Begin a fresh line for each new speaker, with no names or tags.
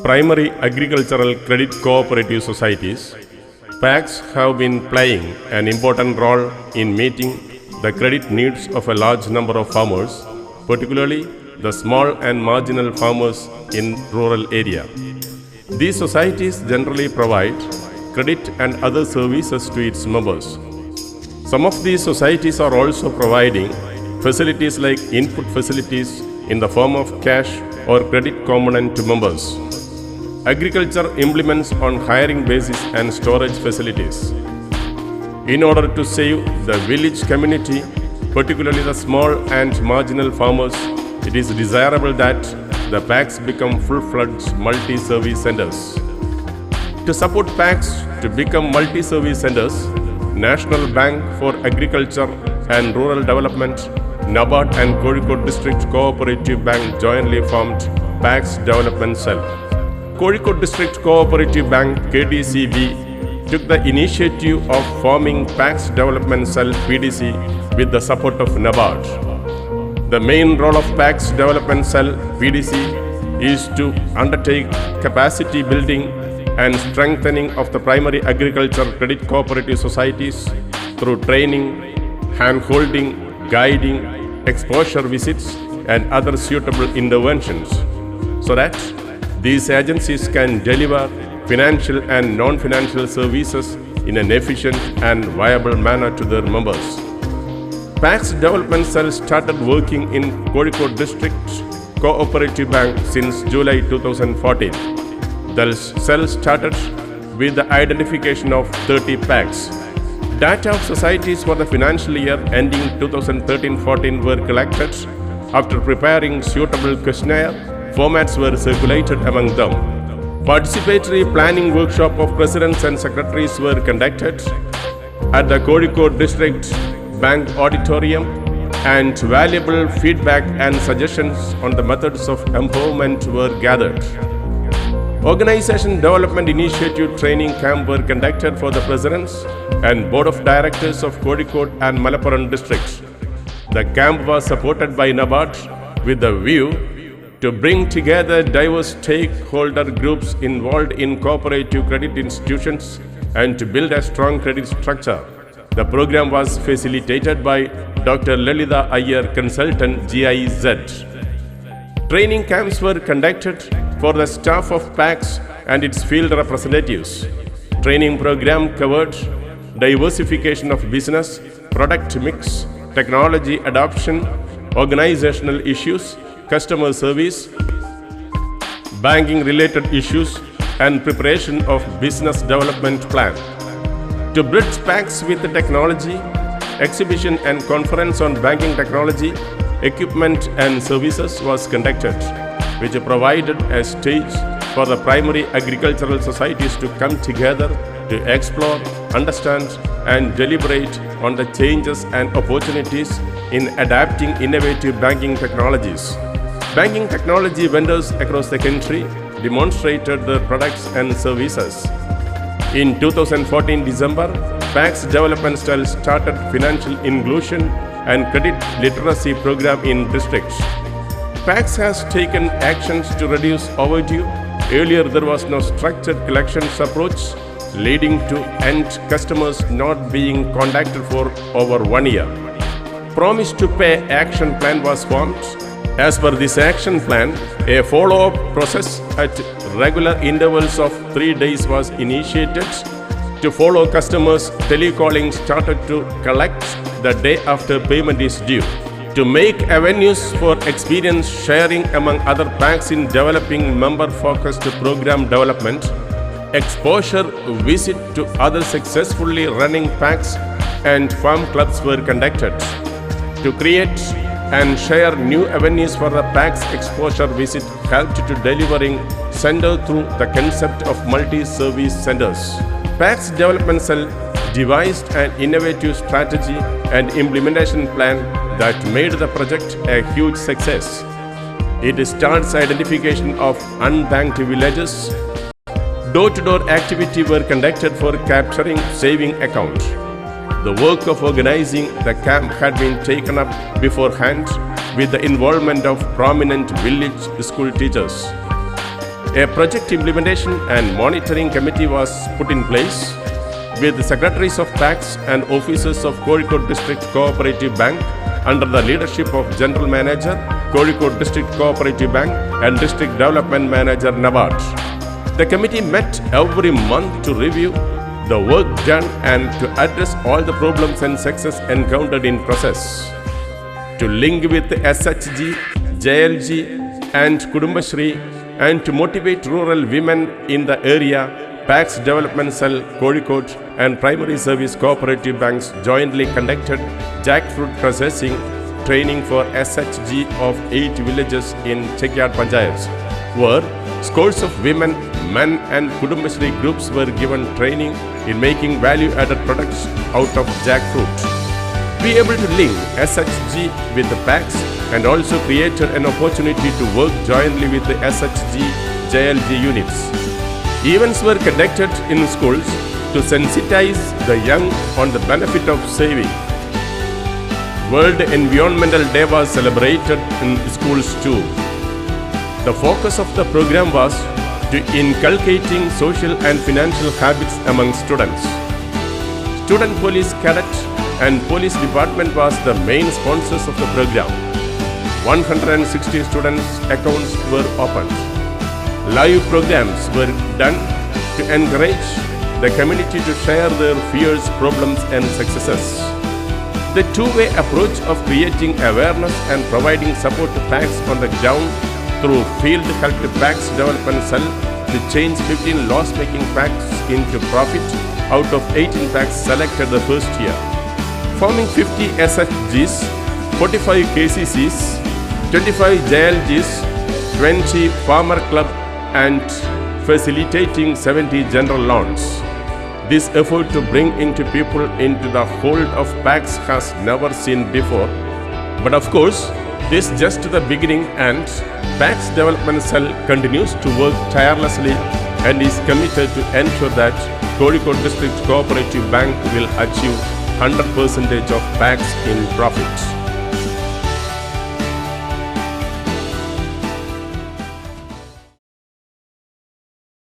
Primary agricultural credit cooperative societies, PACs have been playing an important role in meeting the credit needs of a large number of farmers, particularly the small and marginal farmers in rural area. These societies generally provide credit and other services to its members. Some of these societies are also providing facilities like input facilities in the form of cash or credit component to members. Agriculture implements on hiring basis and storage facilities. In order to save the village community, particularly the small and marginal farmers, it is desirable that the PACs become full-fledged multi-service centers. To support PACs to become multi-service centers, National Bank for Agriculture and Rural Development, NABARD and Kozhikode District Cooperative Bank jointly formed PACs Development Cell. Kozhikode District Cooperative Bank KDCB took the initiative of forming PACs Development Cell PDC with the support of NABARD. The main role of PACs Development Cell PDC is to undertake capacity building and strengthening of the primary agriculture credit cooperative societies through training, hand-holding, guiding, exposure visits, and other suitable interventions, so that these agencies can deliver financial and non-financial services in an efficient and viable manner to their members. PACs Development Cell started working in Kozhikode District Cooperative Bank since July 2014. The cell started with the identification of 30 PACs. Data of societies for the financial year ending 2013-14 were collected. After preparing suitable questionnaire, formats were circulated among them. Participatory planning workshop of presidents and secretaries were conducted at the Kozhikode District Bank Auditorium, and valuable feedback and suggestions on the methods of empowerment were gathered. Organization Development Initiative training camp were conducted for the presidents and board of directors of Kozhikode and Malappuram districts. The camp was supported by NABARD with the view to bring together diverse stakeholder groups involved in cooperative credit institutions and to build a strong credit structure. The program was facilitated by Dr. Lalitha Iyer, consultant GIZ. Training camps were conducted for the staff of PACs and its field representatives. Training program covered diversification of business, product mix, technology adoption, organizational issues, customer service, banking related issues, and preparation of business development plan. To bridge PACs with the technology, exhibition and conference on banking technology, equipment and services was conducted, which provided a stage for the primary agricultural societies to come together to explore, understand, and deliberate on the changes and opportunities in adapting innovative banking technologies. Banking technology vendors across the country demonstrated their products and services. In 2014 December, PACs Development Cell started financial inclusion and credit literacy program in districts. PACs has taken actions to reduce overdue. Earlier there was no structured collections approach, leading to end customers not being contacted for over 1 year. Promise to pay action plan was formed. As per this action plan, a follow-up process at regular intervals of 3 days was initiated. To follow customers, telecalling started to collect the day after payment is due. To make avenues for experience sharing among other PACs in developing member-focused program development, exposure visit to other successfully running packs and farm clubs were conducted to create and share new avenues for the PACS exposure visit helped to delivering center through the concept of multi-service centers. PACS Development Cell devised an innovative strategy and implementation plan that made the project a huge success. It starts identification of unbanked villages. Door-to-door activity were conducted for capturing saving account. The work of organizing the camp had been taken up beforehand with the involvement of prominent village school teachers. A project implementation and monitoring committee was put in place with the secretaries of PACS and officers of Kozhikode District Cooperative Bank under the leadership of General Manager, Kozhikode District Cooperative Bank and District Development Manager NABARD. The committee met every month to review the work done and to address all the problems and success encountered in process. To link with SHG, JLG and Kudumbashree and to motivate rural women in the area, PACS Development Cell, Kozhikode and Primary Service Cooperative Banks jointly conducted jackfruit processing training for SHG of 8 villages in Chekyad Panchayats, where scores of women, men and Kudumbashree groups were given training in making value-added products out of jackfruit. We were able to link SHG with the PACS and also created an opportunity to work jointly with the SHG, JLG units. Events were conducted in schools to sensitize the young on the benefit of saving. World Environmental Day was celebrated in schools too. The focus of the program was to inculcating social and financial habits among students. Student Police Cadet and Police Department was the main sponsors of the program. 160 students' accounts were opened. Live programs were done to encourage the community to share their fears, problems and successes. The two-way approach of creating awareness and providing support to PACS on the ground through field helped PACS Development Cell to change 15 loss-making PACS into profit out of 18 PACS selected the first year, forming 50 SHGs, 45 KCCs, 25 JLGs, 20 farmer club and facilitating 70 general loans. This effort to bring into people into the hold of PACS has never seen before. But of course, this is just the beginning and PACS Development Cell continues to work tirelessly and is committed to ensure that Kozhikode District Cooperative Bank will achieve 100% of PACS in profit.